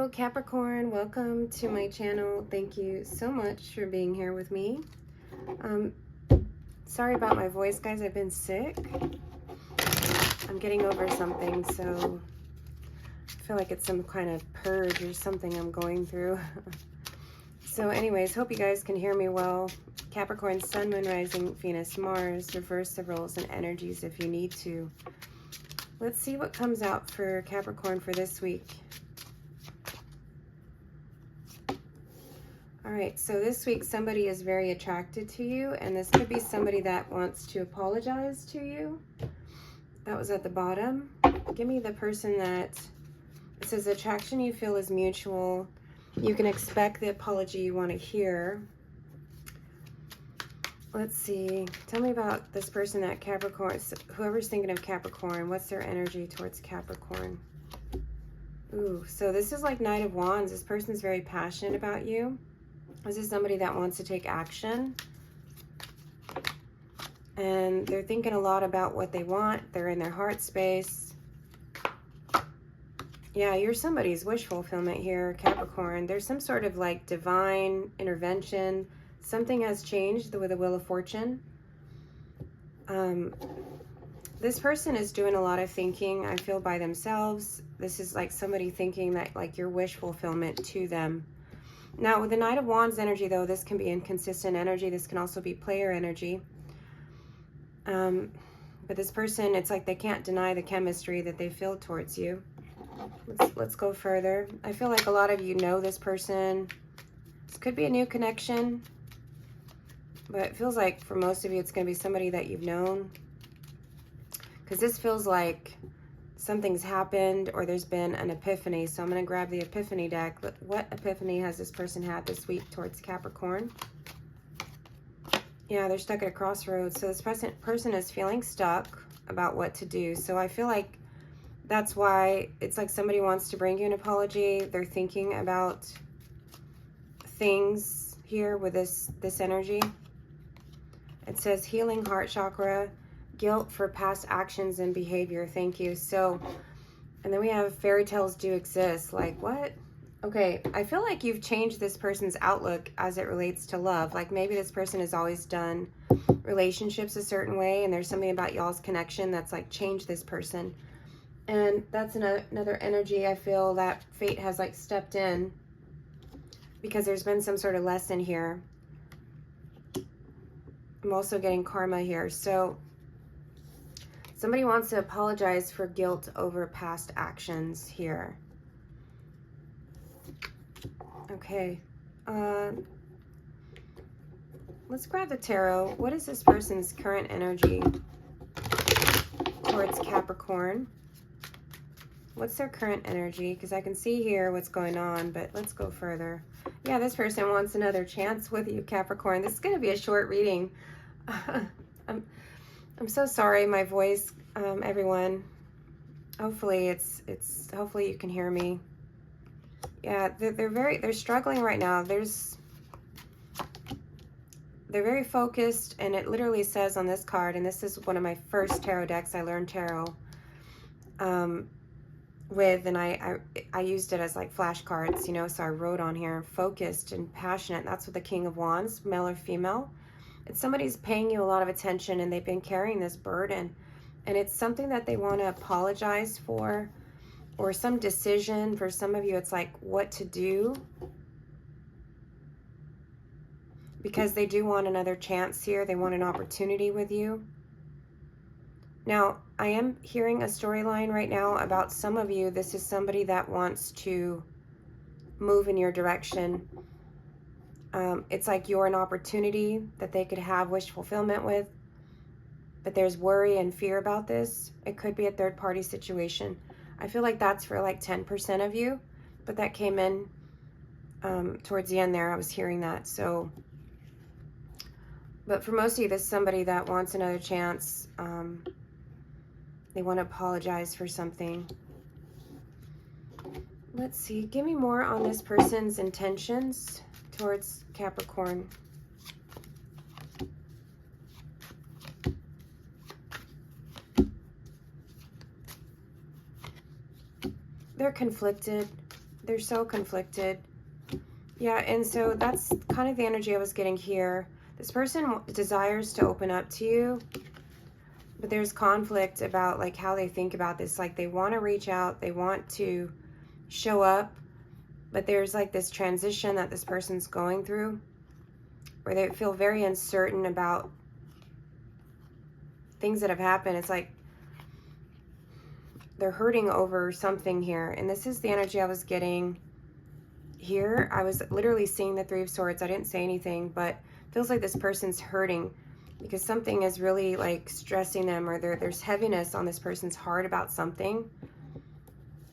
Hello Capricorn, welcome to my channel. Thank you so much for being here with me. Sorry about my voice, guys. I've been sick. I'm getting over something, so I feel like it's some kind of purge or something I'm going through. So anyways, hope you guys can hear me well. Capricorn, Sun, Moon, Rising, Venus, Mars, reverse the roles and energies if you need to. Let's see what comes out for Capricorn for this week. All right, so this week somebody is very attracted to you, and this could be somebody that wants to apologize to you. That was at the bottom. Give me the person that, it says attraction you feel is mutual. You can expect the apology you want to hear. Let's see. Tell me about this person that Capricorn, whoever's thinking of Capricorn, what's their energy towards Capricorn? Ooh, so this is like Knight of Wands. This person's very passionate about you. This is somebody that wants to take action. And they're thinking a lot about what they want. They're in their heart space. Yeah, you're somebody's wish fulfillment here, Capricorn. There's some sort of like divine intervention. Something has changed with the Wheel of Fortune. This person is doing a lot of thinking, I feel, by themselves. This is like somebody thinking that like your wish fulfillment to them. Now, with the Knight of Wands energy, though, this can be inconsistent energy. This can also be player energy. But this person, it's like they can't deny the chemistry that they feel towards you. Let's go further. I feel like a lot of you know this person. This could be a new connection. But it feels like for most of you, it's going to be somebody that you've known. Because this feels like something's happened or there's been an epiphany. So I'm going to grab the Epiphany deck. What epiphany has this person had this week towards Capricorn? Yeah, they're stuck at a crossroads. So this person is feeling stuck about what to do. So I feel like that's why it's like somebody wants to bring you an apology. They're thinking about things here with this energy. It says healing heart chakra. Guilt for past actions and behavior. Thank you. So, and then we have fairy tales do exist. Like, what? Okay, I feel like you've changed this person's outlook as it relates to love. Like maybe this person has always done relationships a certain way, and there's something about y'all's connection that's like changed this person. And that's another energy I feel that fate has like stepped in, because there's been some sort of lesson here. I'm also getting karma here. So somebody wants to apologize for guilt over past actions here. Okay. Let's grab the tarot. What is this person's current energy towards Capricorn? What's their current energy? Because I can see here what's going on, but let's go further. Yeah, this person wants another chance with you, Capricorn. This is going to be a short reading. I'm so sorry, my voice, everyone. Hopefully hopefully you can hear me. Yeah, they're struggling right now. They're very focused, and it literally says on this card, and this is one of my first tarot decks I learned tarot with, and I used it as like flashcards, you know, so I wrote on here, focused and passionate. That's what the King of Wands, male or female. It's somebody's paying you a lot of attention, and they've been carrying this burden, and it's something that they want to apologize for, or some decision. For some of you, it's like what to do, because they do want another chance here. They want an opportunity with you. Now, I am hearing a storyline right now about some of you. This is somebody that wants to move in your direction. It's like you're an opportunity that they could have wish fulfillment with, but there's worry and fear about this. It could be a third-party situation. I feel like that's for like 10% of you, but that came in towards the end there. I was hearing that. So, but for most of you, this is somebody that wants another chance. They want to apologize for something. Let's see. Give me more on this person's intentions towards Capricorn. They're conflicted. They're so conflicted. Yeah, and so that's kind of the energy I was getting here. This person desires to open up to you, but there's conflict about like how they think about this. Like they want to reach out, they want to show up, but there's like this transition that this person's going through where they feel very uncertain about things that have happened. It's like they're hurting over something here. And this is the energy I was getting here. I was literally seeing the Three of Swords. I didn't say anything, but it feels like this person's hurting because something is really like stressing them, or there's heaviness on this person's heart about something.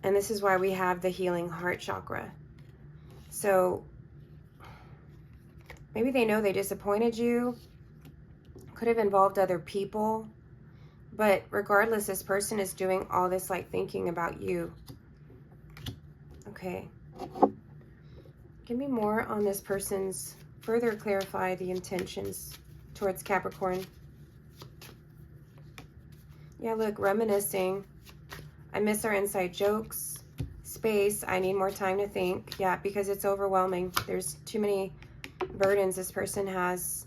And this is why we have the healing heart chakra. So maybe they know they disappointed you. Could have involved other people. But regardless, this person is doing all this like thinking about you. Okay. Give me more on this person's, further clarify the intentions towards Capricorn. Yeah, look, reminiscing. I miss our inside jokes. Space, I need more time to think. Yeah, because it's overwhelming. There's too many burdens. This person has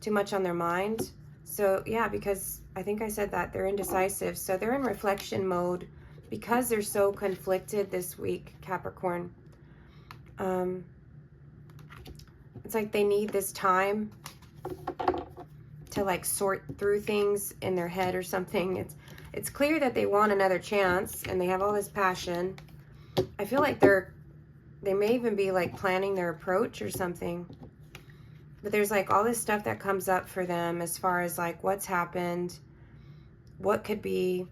too much on their mind. So yeah, because I think I said that they're indecisive. So they're in reflection mode because they're so conflicted this week, Capricorn. It's like they need this time to like sort through things in their head or something. It's clear that they want another chance and they have all this passion. I feel like they may even be like planning their approach or something. But there's like all this stuff that comes up for them as far as like what's happened, what could be,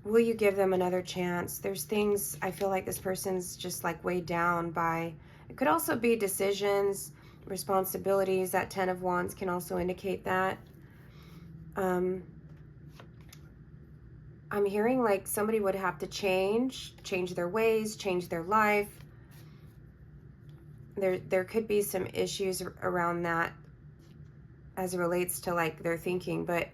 will you give them another chance? There's things I feel like this person's just like weighed down by. It could also be decisions, responsibilities. That 10 of Wands can also indicate that. I'm hearing like somebody would have to change their ways, change their life. There could be some issues around that as it relates to like their thinking, but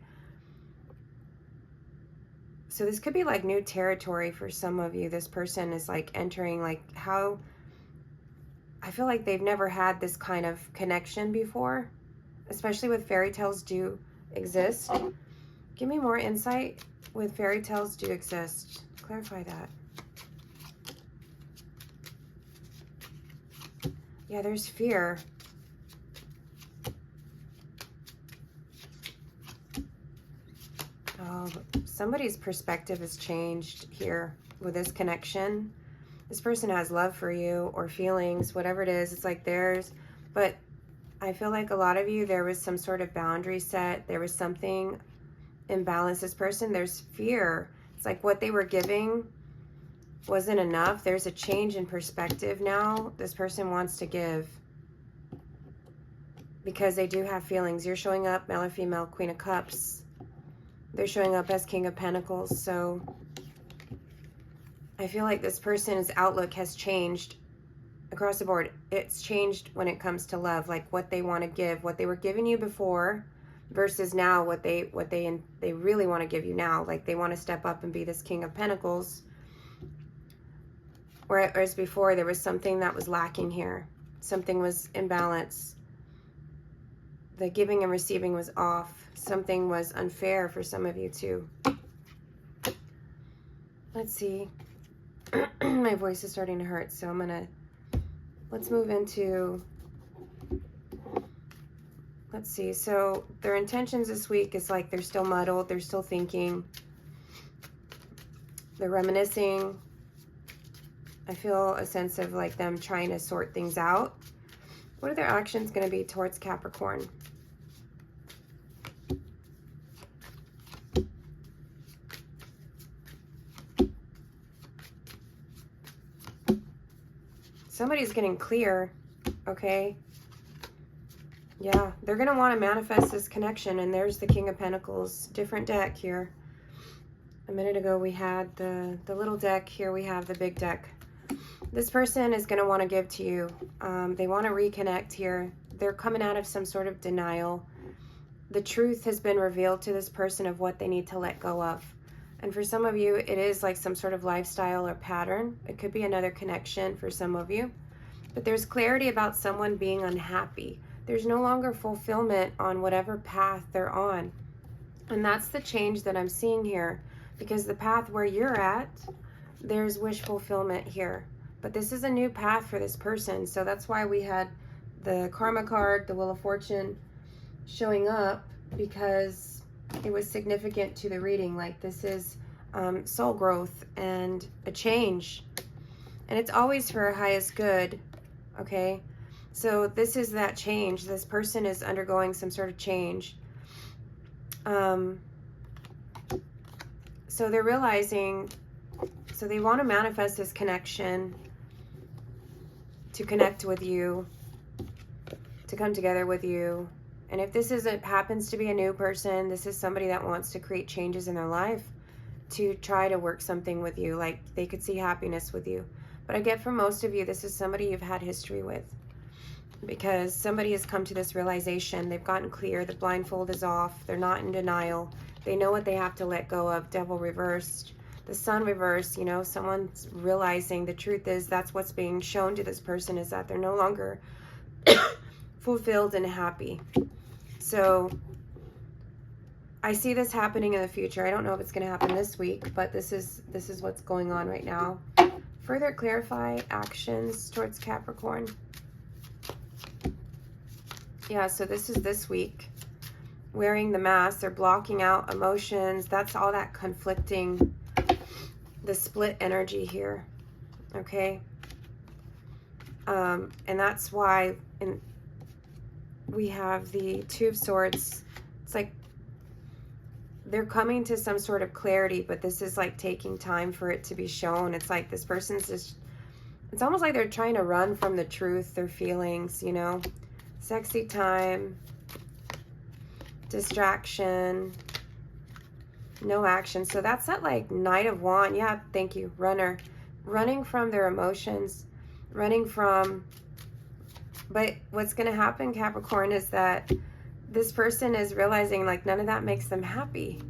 so this could be like new territory for some of you. This person is like entering like how I feel like they've never had this kind of connection before, especially with fairy tales do exist. Give me more insight with fairy tales do exist. Clarify that. Yeah, there's fear. Oh, somebody's perspective has changed here with this connection. This person has love for you or feelings, whatever it is. It's like theirs. But I feel like a lot of you, there was some sort of boundary set. There was something imbalanced. This person, there's fear. It's like what they were giving wasn't enough. There's a change in perspective now. This person wants to give because they do have feelings. You're showing up, male or female, Queen of Cups. They're showing up as King of Pentacles. So I feel like this person's outlook has changed across the board. It's changed when it comes to love, like what they want to give, what they were giving you before versus now what they really want to give you now. Like they want to step up and be this King of Pentacles. Whereas before there was something that was lacking here. Something was imbalanced. The giving and receiving was off. Something was unfair for some of you too. Let's see. My voice is starting to hurt, so let's move into, let's see. So their intentions this week is like they're still muddled. They're still thinking. They're reminiscing. I feel a sense of like them trying to sort things out. What are their actions going to be towards Capricorn? Somebody's getting clear, okay? Yeah, they're going to want to manifest this connection, and there's the King of Pentacles. Different deck here. A minute ago we had the little deck. Here we have the big deck. This person is going to want to give to you. They want to reconnect here. They're coming out of some sort of denial. The truth has been revealed to this person of what they need to let go of. And for some of you, it is like some sort of lifestyle or pattern. It could be another connection for some of you. But there's clarity about someone being unhappy. There's no longer fulfillment on whatever path they're on. And that's the change that I'm seeing here. Because the path where you're at, there's wish fulfillment here. But this is a new path for this person. So that's why we had the Karma card, the Wheel of Fortune, showing up, because it was significant to the reading. Like, this is soul growth and a change. And it's always for our highest good, okay? So this is that change. This person is undergoing some sort of change. So they're realizing, so they want to manifest this connection, to connect with you, to come together with you. And if this happens to be a new person, this is somebody that wants to create changes in their life to try to work something with you. Like, they could see happiness with you. But I get from most of you, this is somebody you've had history with, because somebody has come to this realization. They've gotten clear. The blindfold is off. They're not in denial. They know what they have to let go of. Devil reversed. The sun reversed. You know, someone's realizing the truth is that's what's being shown to this person, is that they're no longer fulfilled and happy. So I see this happening in the future. I don't know if it's going to happen this week, but this is what's going on right now. Further clarify actions towards Capricorn. Yeah, so this is this week. Wearing the mask, they're blocking out emotions. That's all that conflicting, the split energy here. Okay? And that's why we have the Two of Swords. It's like they're coming to some sort of clarity, but this is like taking time for it to be shown. It's like this person's just, it's almost like they're trying to run from the truth, their feelings, you know. Sexy time, distraction, no action. So that's that like Knight of Wands. Yeah, thank you. Runner. Running from their emotions, running from, but what's going to happen, Capricorn, is that this person is realizing like none of that makes them happy.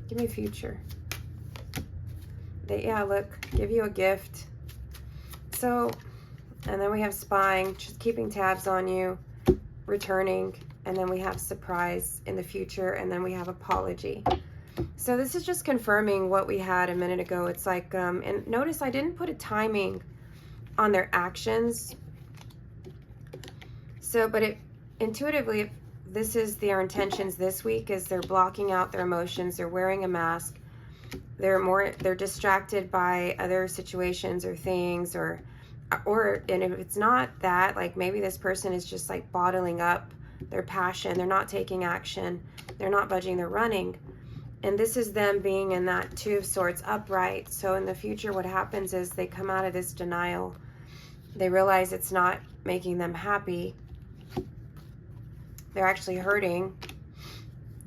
Give me future. Yeah, look, give you a gift. So, and then we have spying, just keeping tabs on you, returning, and then we have surprise in the future, and then we have apology. So this is just confirming what we had a minute ago. It's like, and notice I didn't put a timing on their actions. So, but it intuitively, this is their intentions this week, is they're blocking out their emotions. They're wearing a mask. They're distracted by other situations or things, or and if it's not that, like maybe this person is just like bottling up their passion. They're not taking action. They're not budging. They're running. And this is them being in that Two of Swords upright. So in the future, what happens is they come out of this denial. They realize it's not making them happy. They're actually hurting.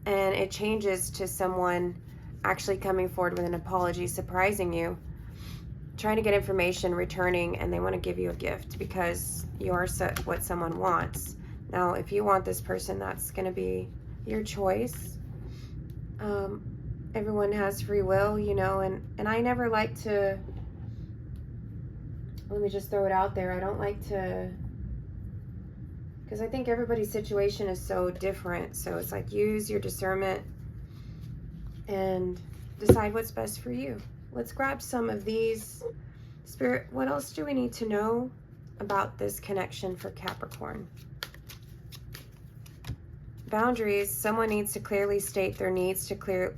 And it changes to someone actually coming forward with an apology, surprising you, trying to get information, returning, and they want to give you a gift because you're what someone wants. Now, if you want this person, that's going to be your choice. Everyone has free will, you know, and I never like to, let me just throw it out there, I don't like to, because I think everybody's situation is so different. So it's like, use your discernment and decide what's best for you. Let's grab some of these. Spirit, what else do we need to know about this connection for Capricorn? Boundaries. Someone needs to clearly state their needs to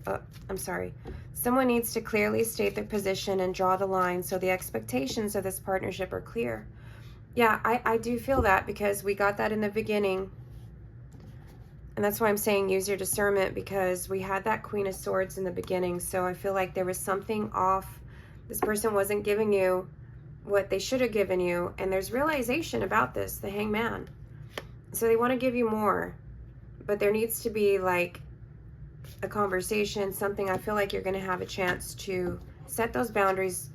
Someone needs to clearly state their position and draw the line so the expectations of this partnership are clear. Yeah, I do feel that, because we got that in the beginning. And that's why I'm saying use your discernment, because we had that Queen of Swords in the beginning. So I feel like there was something off. This person wasn't giving you what they should have given you. And there's realization about this, the Hangman. So they want to give you more. But there needs to be like a conversation, something. I feel like you're going to have a chance to set those boundaries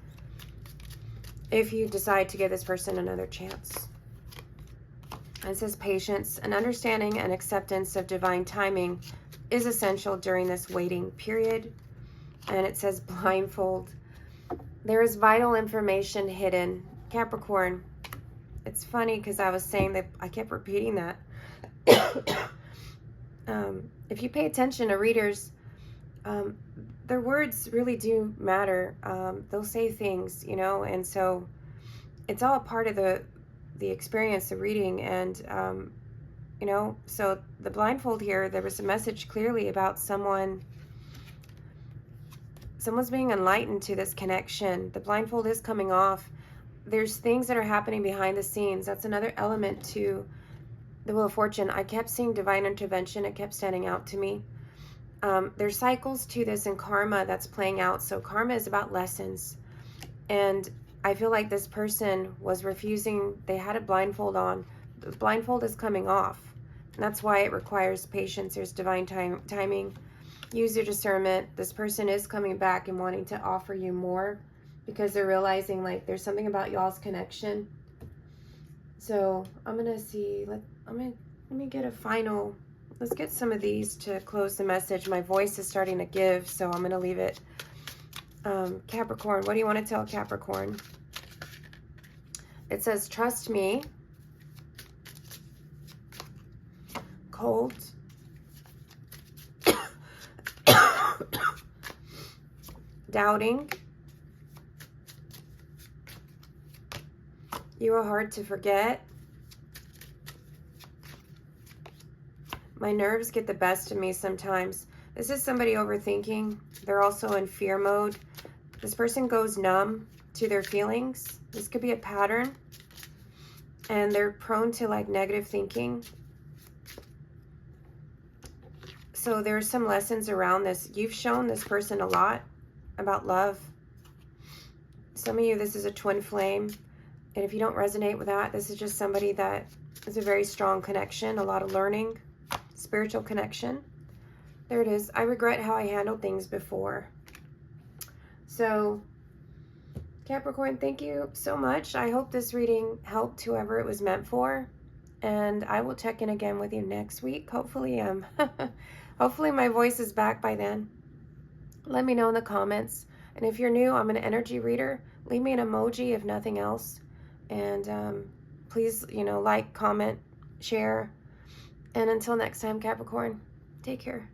if you decide to give this person another chance. And it says patience, an understanding and acceptance of divine timing is essential during this waiting period. and it says blindfold. There is vital information hidden. Capricorn, it's funny because I was saying that I kept repeating that. If you pay attention to readers, their words really do matter. They'll say things, you know, and so it's all a part of the experience, the reading. And you know, so the blindfold here, there was a message clearly about someone's being enlightened to this connection. The blindfold is coming off. There's things that are happening behind the scenes. That's another element to the Wheel of Fortune. I kept seeing divine intervention. It kept standing out to me. There's cycles to this and karma that's playing out. So karma is about lessons. And I feel like this person was refusing. They had a blindfold on. The blindfold is coming off. And that's why it requires patience. There's divine timing. Use your discernment. This person is coming back and wanting to offer you more because they're realizing like there's something about y'all's connection. So I'm going to see. Let me get a final. Let's get some of these to close the message. My voice is starting to give, so I'm going to leave it. Capricorn, what do you want to tell Capricorn? It says, trust me. Cold. Doubting. You are hard to forget. My nerves get the best of me sometimes. This is somebody overthinking. They're also in fear mode. This person goes numb to their feelings. This could be a pattern. And they're prone to like negative thinking. So there's some lessons around this. You've shown this person a lot about love. Some of you, this is a twin flame. And if you don't resonate with that, this is just somebody that is a very strong connection, a lot of learning, spiritual connection. There it is. I regret how I handled things before. So, Capricorn, thank you so much. I hope this reading helped whoever it was meant for. And I will check in again with you next week. Hopefully, hopefully my voice is back by then. Let me know in the comments. And if you're new, I'm an energy reader. Leave me an emoji if nothing else. And please, you know, like, comment, share. And until next time, Capricorn, take care.